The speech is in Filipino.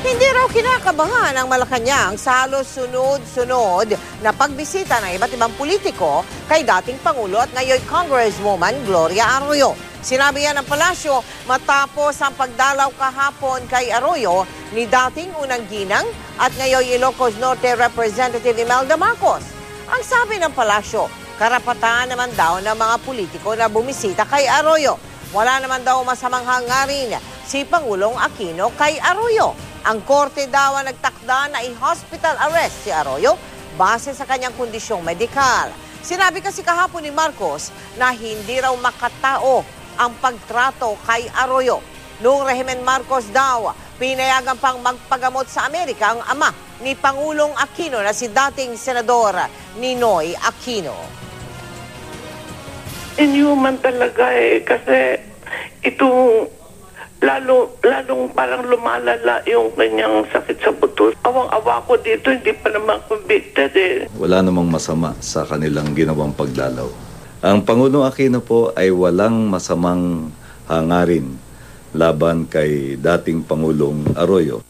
Hindi raw kinakabahan ang Malacanang sa halos sunod-sunod na pagbisita ng iba't ibang politiko kay dating Pangulo at ngayon Congresswoman Gloria Arroyo. Sinabi yan ng palasyo matapos ang pagdalaw kahapon kay Arroyo ni dating unang ginang at ngayon Ilocos Norte Representative Imelda Marcos. Ang sabi ng palasyo, karapatan naman daw ng mga politiko na bumisita kay Arroyo. Wala naman daw masamang hangarin si Pangulong Aquino kay Arroyo. Ang korte daw ang nagtakda na i-hospital arrest si Arroyo base sa kanyang kondisyong medikal. Sinabi kasi kahapon ni Marcos na hindi raw makatao ang pagtrato kay Arroyo. Noong rehimen Marcos daw, pinayagan pang magpagamot sa Amerika ang ama ni Pangulong Aquino na si dating Senador Ninoy Aquino. Inhuman talaga kasi itong lalong parang lumalala yung kanyang sakit sa buto. Awang-awa ko dito, hindi pa naman convicted Wala namang masama sa kanilang ginawang pagdalaw. Ang Pangulong Aquino po ay walang masamang hangarin laban kay dating Pangulong Arroyo.